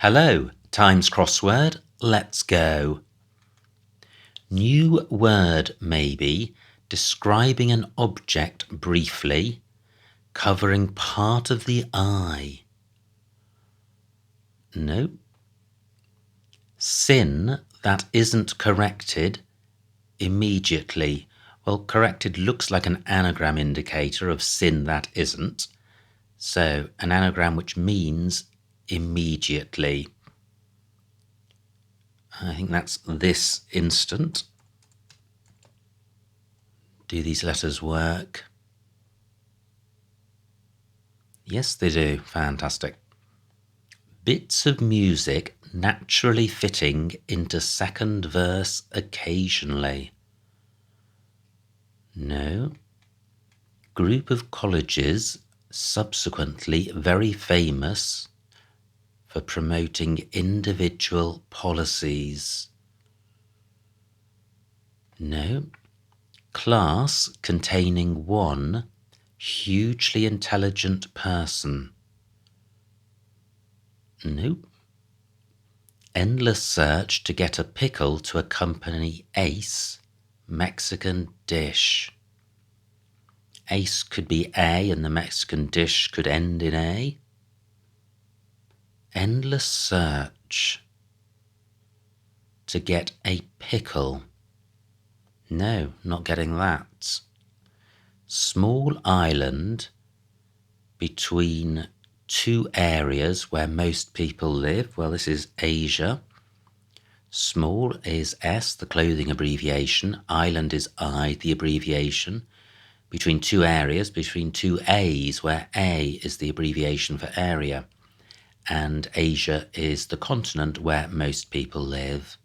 Hello, Times Crossword, let's go. New word maybe, describing an object briefly, covering part of the eye. No. Sin that isn't corrected immediately. Well, corrected looks like an anagram indicator of sin that isn't. So an anagram which means immediately. I think that's this instant. Do these letters work? Yes, they do. Fantastic. Bits of music naturally fitting into second verse occasionally. No. Group of colleges subsequently very famous for promoting individual policies. No. Class containing one hugely intelligent person. Nope. Endless search to get a pickle to accompany Ace, Mexican dish. Ace could be A and the Mexican dish could end in A. Endless search to get a pickle. No, not getting that. Small island between two areas where most people live. Well, this is Asia. Small is S, the clothing abbreviation. Island is I, the abbreviation. Between two areas, between two A's, where A is the abbreviation for area. And Asia is the continent where most people live.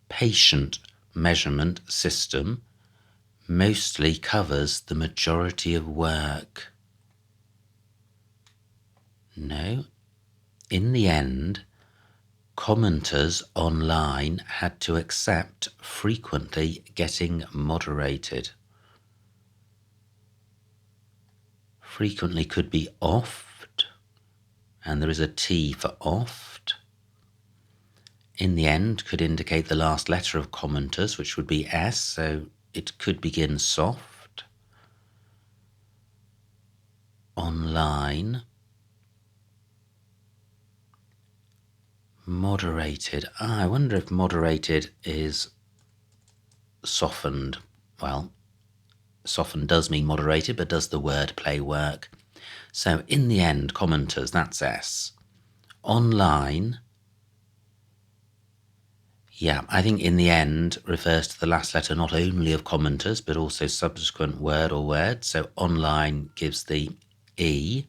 Patient measurement system mostly covers the majority of work. No. In the end, commenters online had to accept frequently getting moderated. Frequently could be oft, and there is a T for oft. In the end could indicate the last letter of commenters, which would be S, so it could begin soft. Online. Moderated. I wonder if moderated is softened. Well, softened does mean moderated, but does the wordplay work? So in the end, commenters, that's S. Online. Yeah, I think in the end refers to the last letter not only of commenters, but also subsequent word or words. So online gives the E.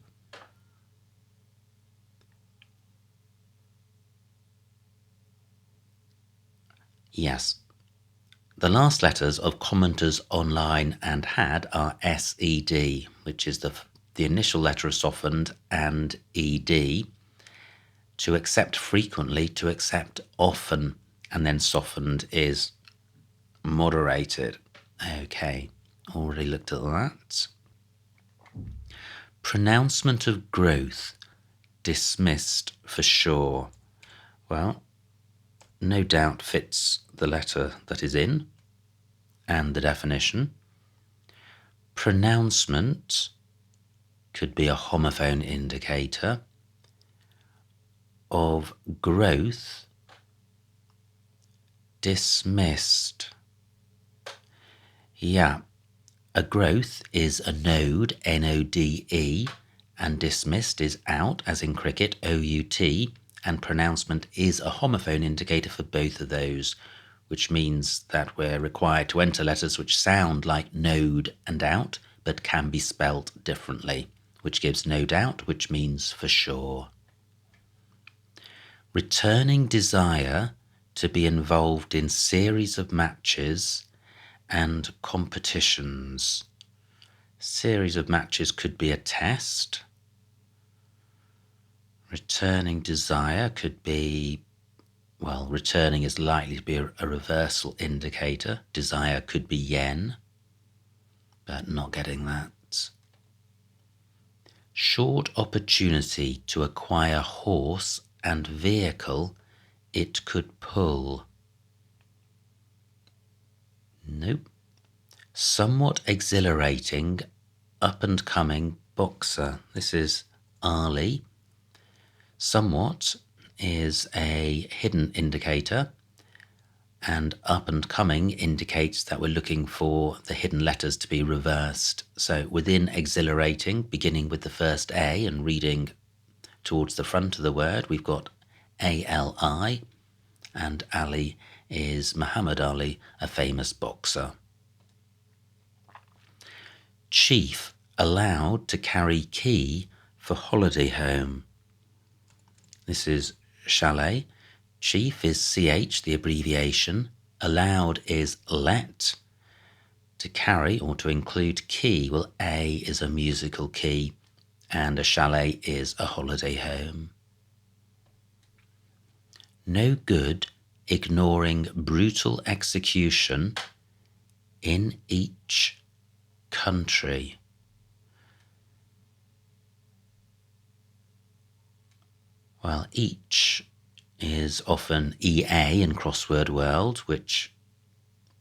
Yes. The last letters of commenters online and had are SED, which is the initial letter of softened, and ED. To accept frequently, to accept often, and then softened is moderated. Okay, already looked at that. Pronouncement of growth, dismissed for sure. Well, no doubt fits the letter that is in and the definition. Pronouncement could be a homophone indicator of growth, dismissed. Yeah, a growth is a node, N-O-D-E, and dismissed is out, as in cricket, O-U-T, and pronouncement is a homophone indicator for both of those, which means that we're required to enter letters which sound like node and out, but can be spelt differently, which gives no doubt, which means for sure. Returning desire to be involved in series of matches and competitions. Series of matches could be a test. Returning desire could be, well, returning is likely to be a reversal indicator. Desire could be yen, but not getting that. Short opportunity to acquire horse and vehicle it could pull. Nope. Somewhat exhilarating, up-and-coming boxer. This is Ali. Somewhat is a hidden indicator, and up-and-coming indicates that we're looking for the hidden letters to be reversed. So within exhilarating, beginning with the first A and reading towards the front of the word, we've got A-L-I, and Ali is Muhammad Ali, a famous boxer. Chief allowed to carry key for holiday home. This is chalet. Chief is CH, the abbreviation. Allowed is let. To carry or to include key, well, A is a musical key, and a chalet is a holiday home. No good ignoring brutal execution in each country. Well, each is often EA in crossword world, which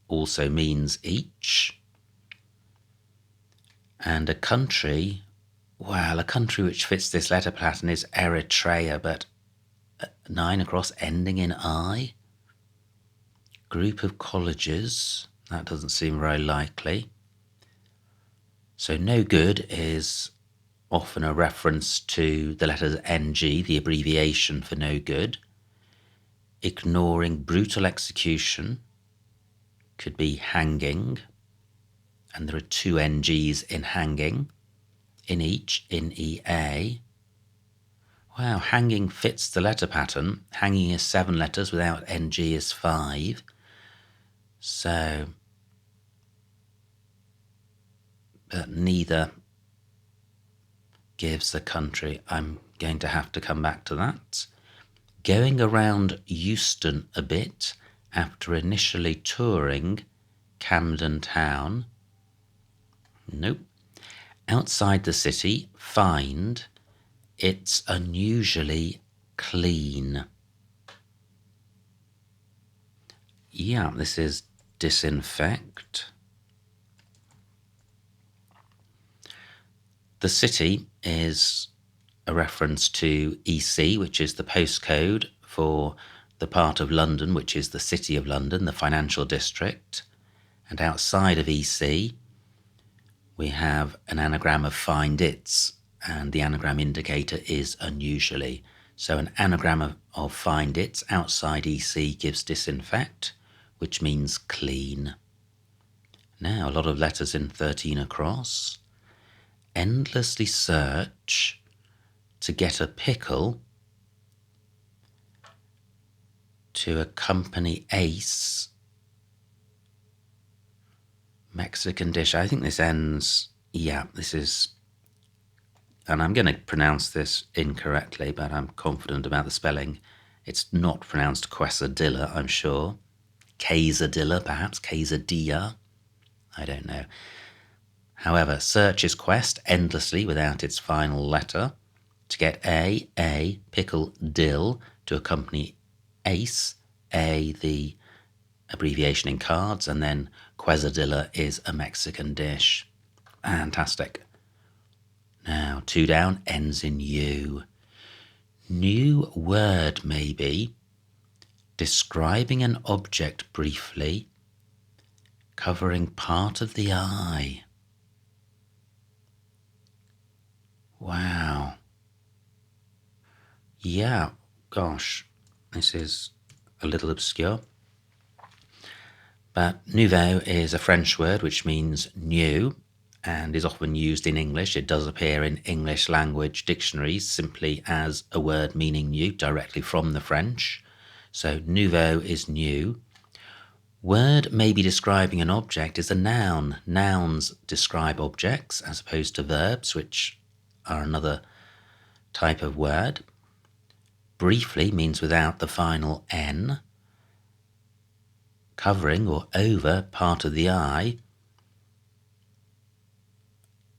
also means each. And a country, well, a country which fits this letter pattern is Eritrea, but 9 across ending in I. Group of colleges, that doesn't seem very likely. So no good is often a reference to the letters NG, the abbreviation for no good. Ignoring brutal execution could be hanging, and there are 2 NGs in hanging, in each, in EA. Wow, hanging fits the letter pattern. Hanging is 7 letters, without NG is 5. So, but neither gives the country. I'm going to have to come back to that. Going around Euston a bit after initially touring Camden Town. Nope. Outside the city, find it's unusually clean. Yeah, this is disinfect. The city is a reference to EC, which is the postcode for the part of London, which is the City of London, the financial district. And outside of EC, we have an anagram of find its, and the anagram indicator is unusually. So an anagram of find its outside EC gives disinfect, which means clean. Now, a lot of letters in 13 across. Endlessly search to get a pickle to accompany ace. Mexican dish. I think this ends, yeah, this is, and I'm going to pronounce this incorrectly, but I'm confident about the spelling. It's not pronounced quesadilla, I'm sure. Quesadilla, perhaps, quesadilla. I don't know. However, search is quest, endlessly without its final letter. To get a pickle dill to accompany ace, A, the abbreviation in cards, and then quesadilla is a Mexican dish. Fantastic. Now, 2 down, ends in U. New word, maybe. Describing an object briefly, covering part of the eye. Wow. Yeah, gosh, this is a little obscure. But nouveau is a French word which means new and is often used in English. It does appear in English language dictionaries simply as a word meaning new, directly from the French. So nouveau is new. Word maybe describing an object is a noun. Nouns describe objects as opposed to verbs, which are another type of word. Briefly means without the final N. Covering or over part of the eye.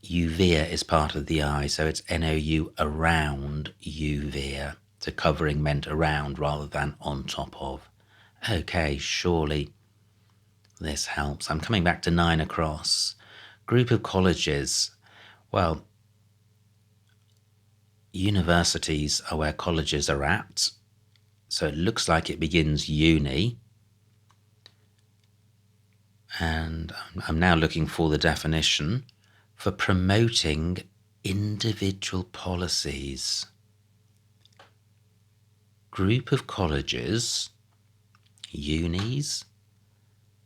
Uvea is part of the I, so it's N-O-U around uvea. So covering meant around rather than on top of. Okay, surely this helps. I'm coming back to 9 across. Group of colleges. Well, universities are where colleges are at. So it looks like it begins uni. And I'm now looking for the definition for promoting individual policies. Group of colleges, unis,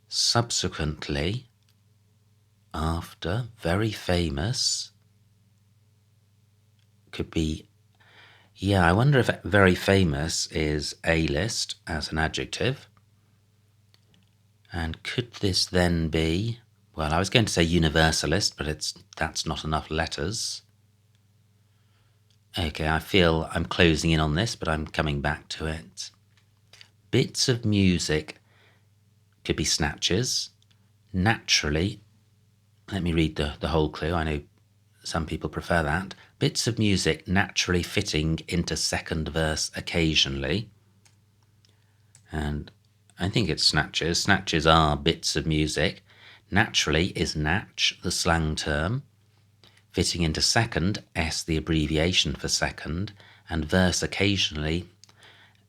subsequently, after, very famous, could be, I wonder if very famous is A-list as an adjective. And could this then be, well, I was going to say universalist, but that's not enough letters. Okay, I feel I'm closing in on this, but I'm coming back to it. Bits of music could be snatches. Naturally, let me read the whole clue. I know some people prefer that. Bits of music naturally fitting into second verse occasionally. And I think it's snatches. Snatches are bits of music. Naturally is natch, the slang term. Fitting into second, S, the abbreviation for second. And verse occasionally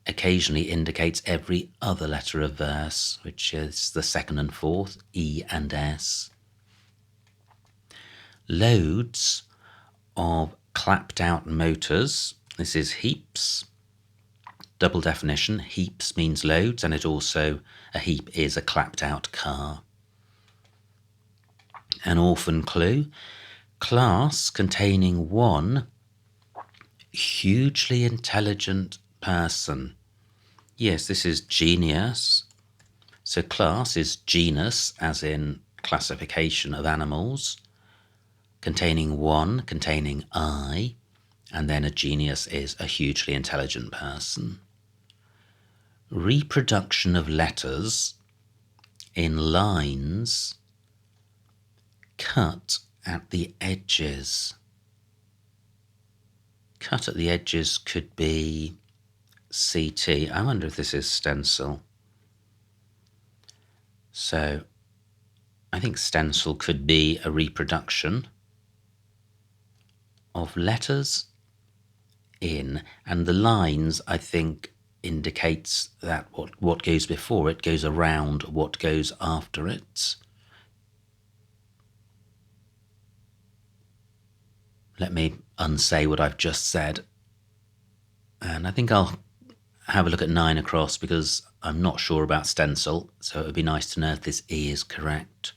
indicates every other letter of verse, which is the second and fourth, E and S. Loads of clapped out motors. This is heaps. Double definition. Heaps means loads, and a heap is a clapped out car. An orphan clue. Class containing one hugely intelligent person. Yes, this is genius. So class is genus, as in classification of animals. Containing one, containing I, and then a genius is a hugely intelligent person. Reproduction of letters in lines cut at the edges. Cut at the edges could be CT. I wonder if this is stencil. So I think stencil could be a reproduction of letters in, and the lines, I think, indicates that what goes before it goes around what goes after it. Let me unsay what I've just said, and I think I'll have a look at 9 across because I'm not sure about stencil, so it would be nice to know if this E is correct.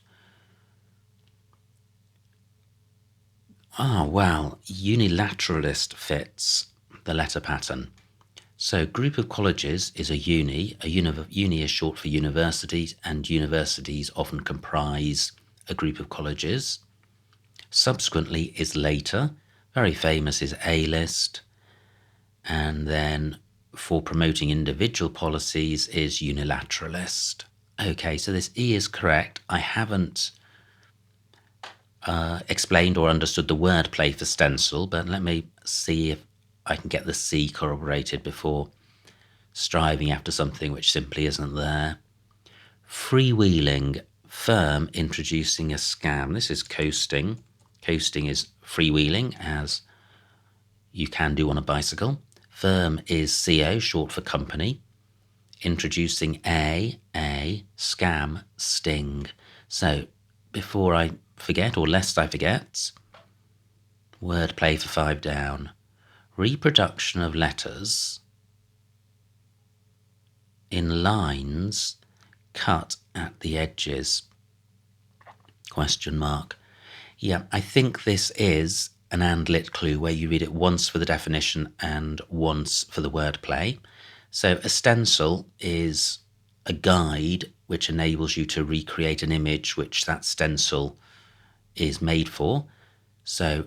Wow, unilateralist fits the letter pattern. So group of colleges is a uni. Uni is short for universities, and universities often comprise a group of colleges. Subsequently is later. Very famous is A-list. And then for promoting individual policies is unilateralist. Okay, so this E is correct. I haven't explained or understood the wordplay for stencil, but let me see if I can get the C corroborated before striving after something which simply isn't there. Freewheeling, firm introducing a scam. This is coasting. Coasting is freewheeling, as you can do on a bicycle. Firm is CO, short for company. Introducing a, scam, sting. So before I forget, or lest I forget, wordplay for 5 down. Reproduction of letters in lines cut at the edges. Question mark. Yeah, I think this is an and-lit clue where you read it once for the definition and once for the wordplay. So a stencil is a guide which enables you to recreate an image which that stencil is made for. So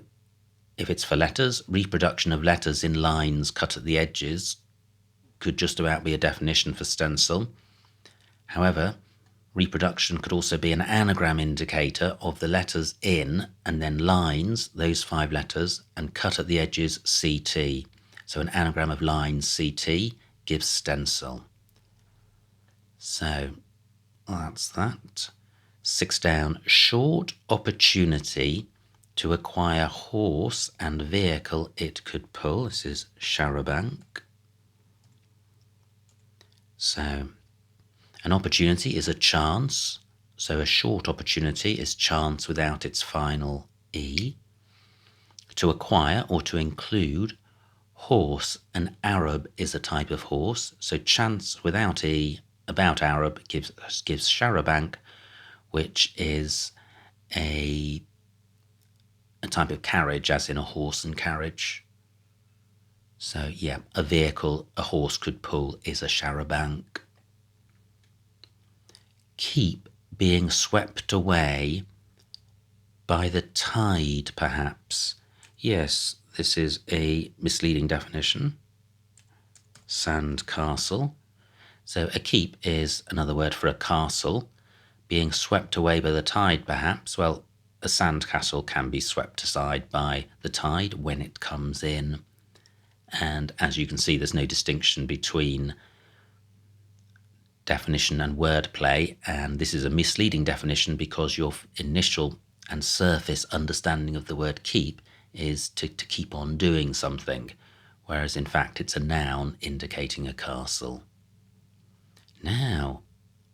if it's for letters, reproduction of letters in lines cut at the edges could just about be a definition for stencil. However, Reproduction could also be an anagram indicator of the letters in and then lines, those 5 letters, and cut at the edges CT. So an anagram of lines CT gives stencil. So that's that. 6 down, short opportunity to acquire horse and vehicle it could pull. This is charabanc. So an opportunity is a chance. So a short opportunity is chance without its final E. To acquire or to include horse, an Arab is a type of horse. So chance without E about Arab gives charabanc, which is a type of carriage, as in a horse and carriage. So yeah, a vehicle a horse could pull is a charabanc. Keep being swept away by the tide, perhaps. Yes, this is a misleading definition. Sand castle. So a keep is another word for a castle. Being swept away by the tide, perhaps. Well, a sand castle can be swept aside by the tide when it comes in. And as you can see, there's no distinction between definition and wordplay, and this is a misleading definition because your initial and surface understanding of the word keep is to keep on doing something, whereas in fact it's a noun indicating a castle. Now,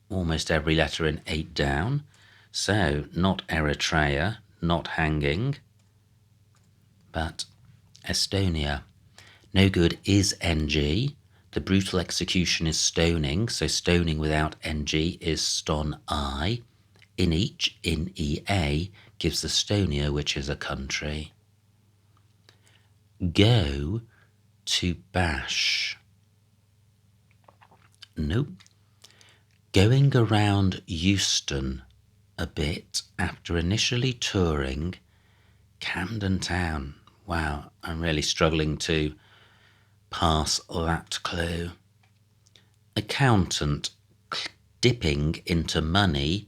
almost every letter in 8 down, so not Eritrea, not hanging, but Estonia. No good is NG. The brutal execution is stoning, so stoning without NG is ston I. In each, in EA, gives Estonia, which is a country. Go to bash. Nope. Going around Euston a bit after initially touring Camden Town. Wow, I'm really struggling to pass that clue. Accountant dipping into money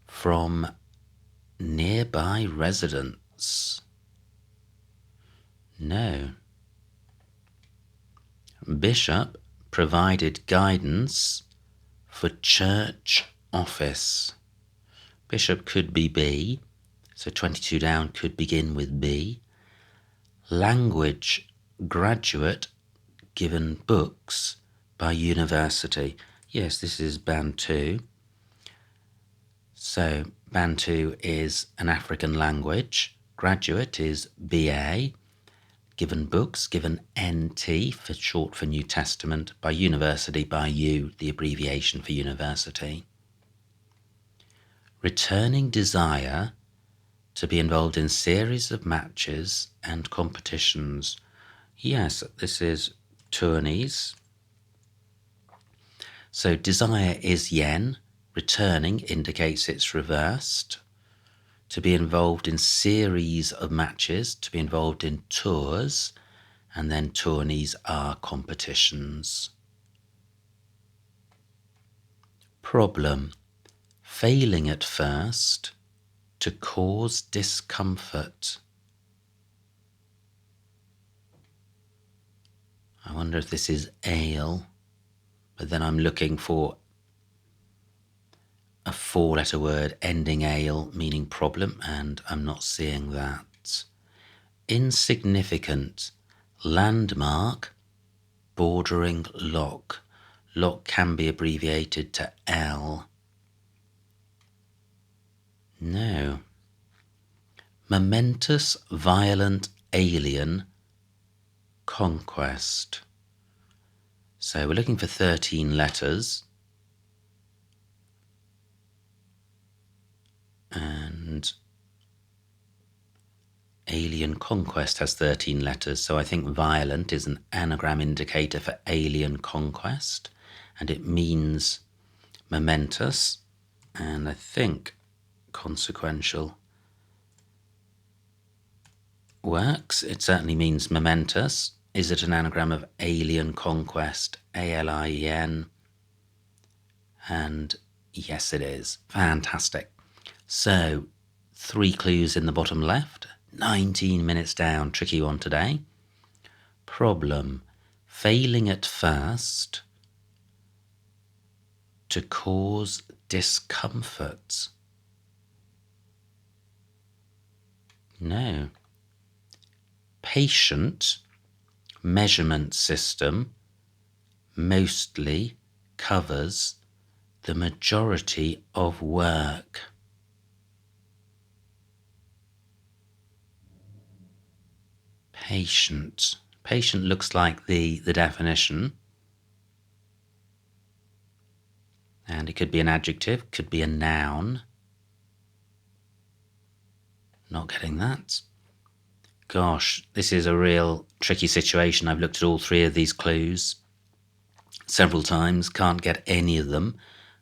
from nearby residents. No. Bishop provided guidance for church office. Bishop could be B, so 22 down could begin with B. Language graduate given books by university. Yes, this is Bantu. So Bantu is an African language. Graduate is BA. Given books, given NT, for short for New Testament, by university, by U, the abbreviation for university. Returning desire to be involved in series of matches and competitions. Yes, this is tourneys. So desire is yen, returning indicates it's reversed. To be involved in series of matches, to be involved in tours, and then tourneys are competitions. Problem, failing at first, to cause discomfort. I wonder if this is ale, but then I'm looking for a 4-letter word ending ale, meaning problem, and I'm not seeing that. Insignificant, landmark, bordering lock. Lock can be abbreviated to L. No. Momentous, violent, alien, conquest. So we're looking for 13 letters. And alien conquest has 13 letters, so I think violent is an anagram indicator for alien conquest, and it means momentous, and I think consequential works. It certainly means momentous. Is it an anagram of alien conquest? ALIEN. And Yes, it is. Fantastic. So, 3 clues in the bottom left. 19 minutes down. Tricky one today. Problem. Failing at first to cause discomfort. No. Patient measurement system mostly covers the majority of work. Patient. Patient looks like the definition. And it could be an adjective, could be a noun. Not getting that. Gosh, this is a real tricky situation. I've looked at all 3 of these clues several times, can't get any of them.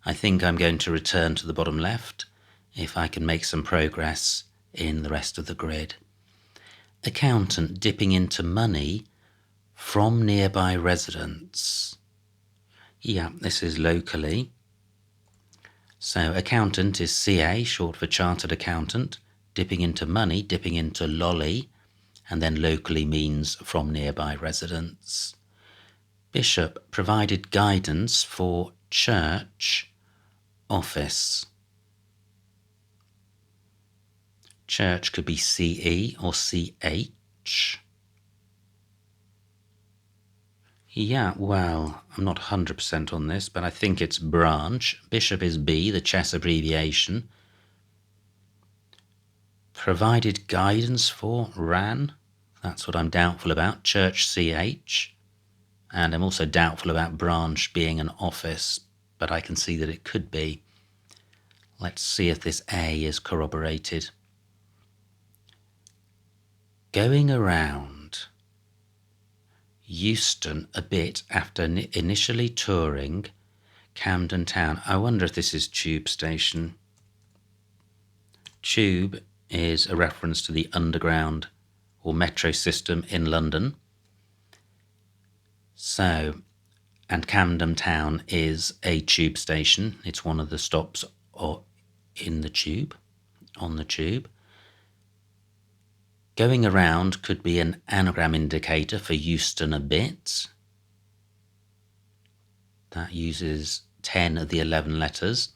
I think I'm going to return to the bottom left if I can make some progress in the rest of the grid. Accountant dipping into money from nearby residents. Yeah, this is locally. So accountant is CA, short for chartered accountant. Dipping into money, dipping into lolly, and then locally means from nearby residents. Bishop provided guidance for church office. Church could be CE or CH. Yeah, well, I'm not 100% on this, but I think it's branch. Bishop is B, the chess abbreviation. Provided guidance for ran. That's what I'm doubtful about. Church CH. And I'm also doubtful about branch being an office, but I can see that it could be. Let's see if this A is corroborated. Going around Euston a bit after initially touring Camden Town. I wonder if this is Tube Station. Tube is a reference to the underground or metro system in London. So, and Camden Town is a tube station. It's one of the stops in the tube, on the tube. Going around could be an anagram indicator for Euston a bit. That uses 10 of the 11 letters.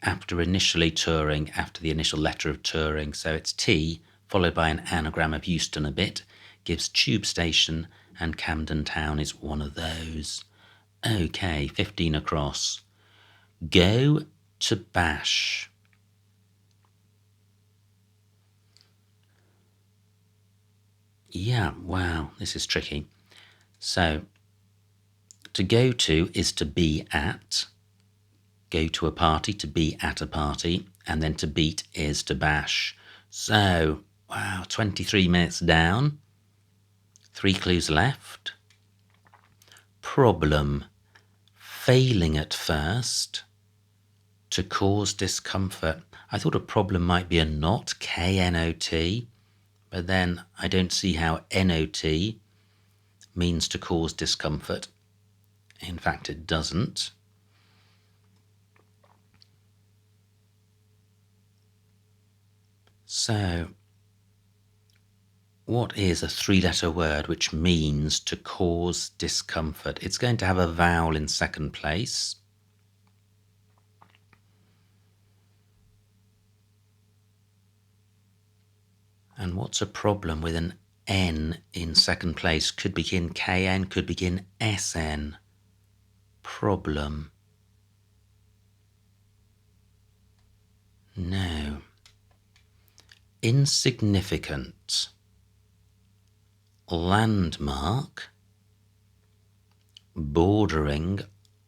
After initially touring, after the initial letter of touring, so it's T followed by an anagram of Euston a bit, gives tube station, and Camden Town is one of those. Okay, 15 across. Go to bash. Yeah, wow, this is tricky. So, to go to is to be at. Go to a party, to be at a party, and then to beat is to bash. So, wow, 23 minutes down. 3 clues left. Problem. Failing at first to cause discomfort. I thought a problem might be a knot, K-N-O-T, but then I don't see how N-O-T means to cause discomfort. In fact, it doesn't. So, what is a 3-letter word which means to cause discomfort? It's going to have a vowel in second place. And what's a problem with an N in second place? Could begin KN, could begin SN. Problem. No. Insignificant. Landmark. Bordering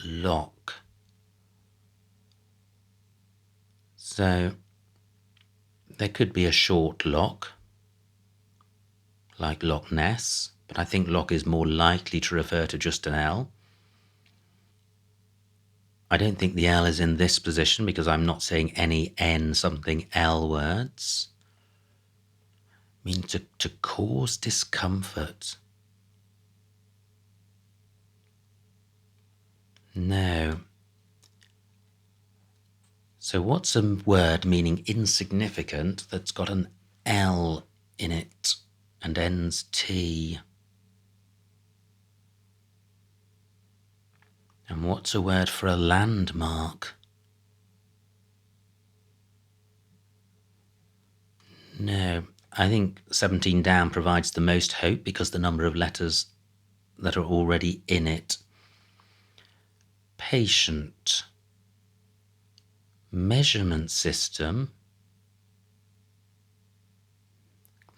lock. So there could be a short lock, like Loch Ness, but I think lock is more likely to refer to just an L. I don't think the L is in this position because I'm not saying any N something L words. I mean, to cause discomfort. No. So what's a word meaning insignificant that's got an L in it and ends T? And what's a word for a landmark? No, I think 17 down provides the most hope because the number of letters that are already in it. Patient. Measurement system.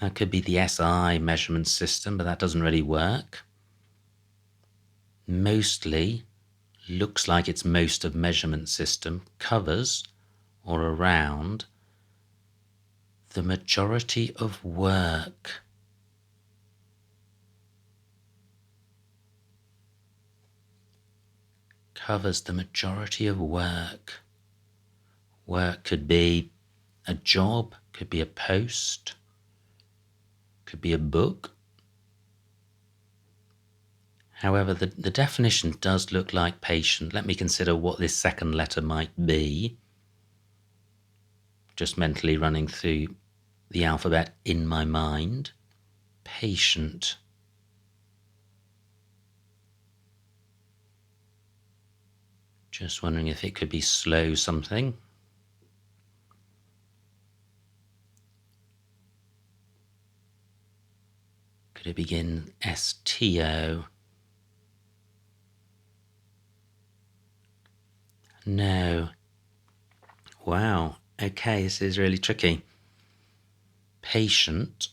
That could be the SI measurement system, but that doesn't really work. Mostly looks like it's most of measurement system. Covers or around the majority of work. Covers the majority of work. Work could be a job, could be a post, could be a book. However, the definition does look like patient. Let me consider what this second letter might be. Just mentally running through the alphabet in my mind. Patient. Just wondering if it could be slow something. Could it begin STO? No. Wow. Okay, this is really tricky. Patient.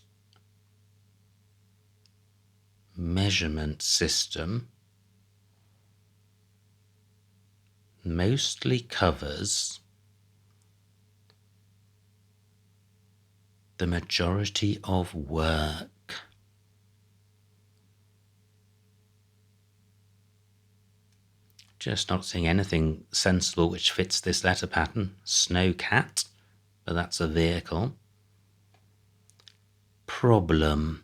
Measurement system. Mostly covers the majority of work. Just not seeing anything sensible which fits this letter pattern. Snowcat, but that's a vehicle. Problem.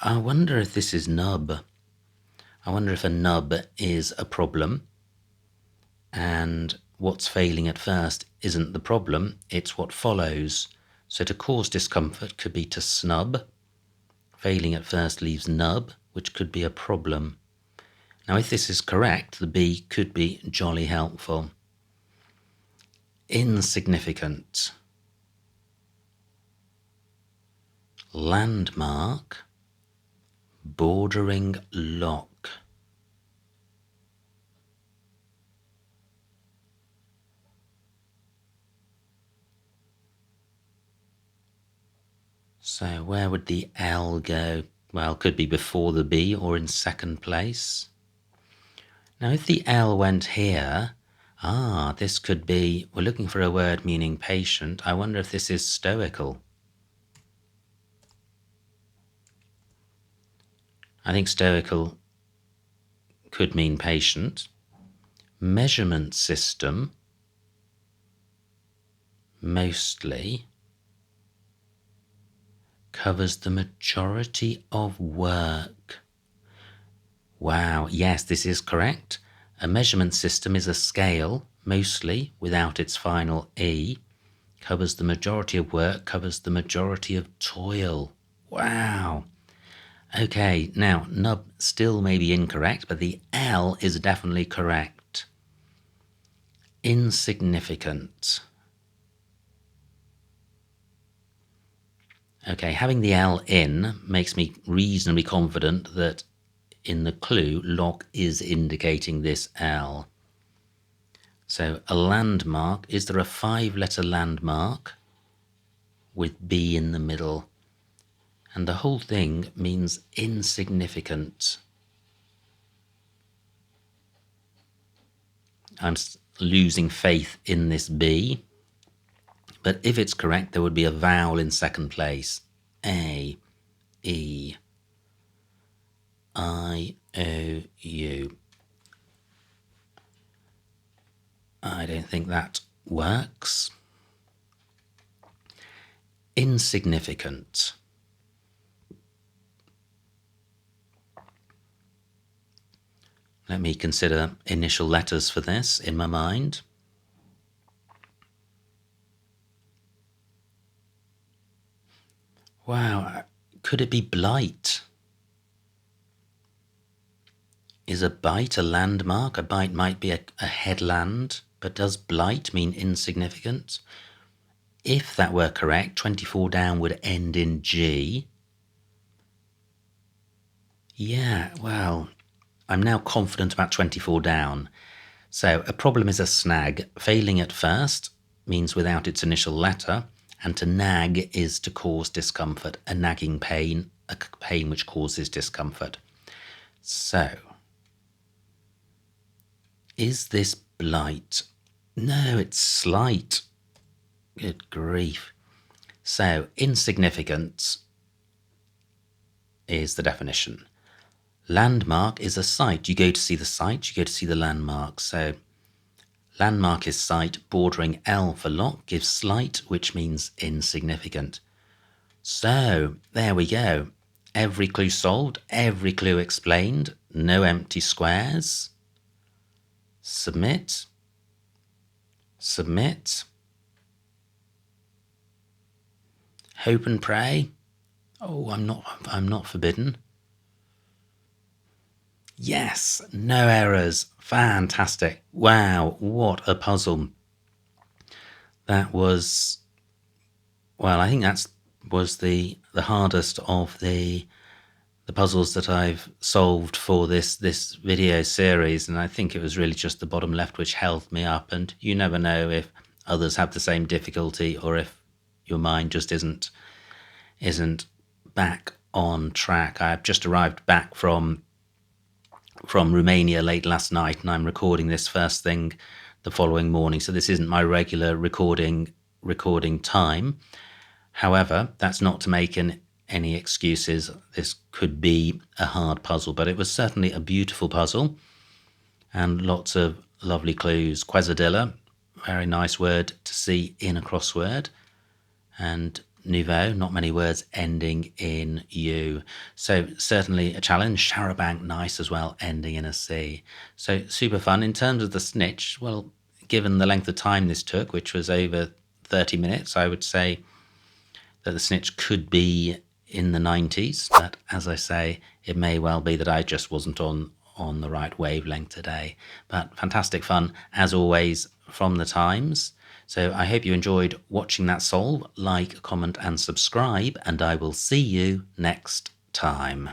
I wonder if this is nub. I wonder if a nub is a problem, and what's failing at first isn't the problem, it's what follows. So to cause discomfort could be to snub. Failing at first leaves nub, which could be a problem. Now, if this is correct, the B could be jolly helpful. Insignificant. Landmark. Bordering lock. So where would the L go? Well, could be before the B or in second place. Now, if the L went here, this could be, we're looking for a word meaning patient. I wonder if this is stoical. I think stoical could mean patient. Measurement system, mostly, covers the majority of work. Wow, yes, this is correct. A measurement system is a scale, mostly, without its final E. Covers the majority of work, covers the majority of toil. Wow. Okay, now, nub still may be incorrect, but the L is definitely correct. Insignificant. Okay, having the L in makes me reasonably confident that in the clue, lock is indicating this L. So a landmark, is there a 5-letter landmark with B in the middle? And the whole thing means insignificant. I'm losing faith in this B. But if it's correct, there would be a vowel in second place. A, E, I, O, U. I don't think that works. Insignificant. Let me consider initial letters for this in my mind. Wow, could it be blight? Is a bite a landmark? A bite might be a headland, but does blight mean insignificant? If that were correct, 24 down would end in G. Yeah, well, I'm now confident about 24 down. So a problem is a snag. Failing at first means without its initial letter, and to nag is to cause discomfort, a nagging pain, a pain which causes discomfort. So, is this blight? No, it's slight. Good grief. So, insignificance is the definition. Landmark is a site. You go to see the site, you go to see the landmark. So, landmark is site, bordering L for lock, gives slight, which means insignificant. So, there we go. Every clue solved, every clue explained, no empty squares. Submit. Submit. Hope and pray. Oh, I'm not forbidden. Yes, no errors. Fantastic. Wow, what a puzzle. That was, well, I think that was the hardest of the puzzles that I've solved for this video series, and I think it was really just the bottom left which held me up, and you never know if others have the same difficulty or if your mind just isn't back on track. I've just arrived back from Romania late last night, and I'm recording this first thing the following morning, so this isn't my regular recording time. However, that's not to make any excuses. This could be a hard puzzle, but it was certainly a beautiful puzzle and lots of lovely clues. Quesadilla, very nice word to see in a crossword, and nouveau, not many words ending in U. So certainly a challenge. Charabanc, nice as well, ending in a C. So super fun. In terms of the snitch, well, given the length of time this took, which was over 30 minutes, I would say that the snitch could be in the 90s, but as I say, it may well be that I just wasn't on the right wavelength today. But fantastic fun, as always, from the Times. So I hope you enjoyed watching that solve. Like, comment and subscribe, and I will see you next time.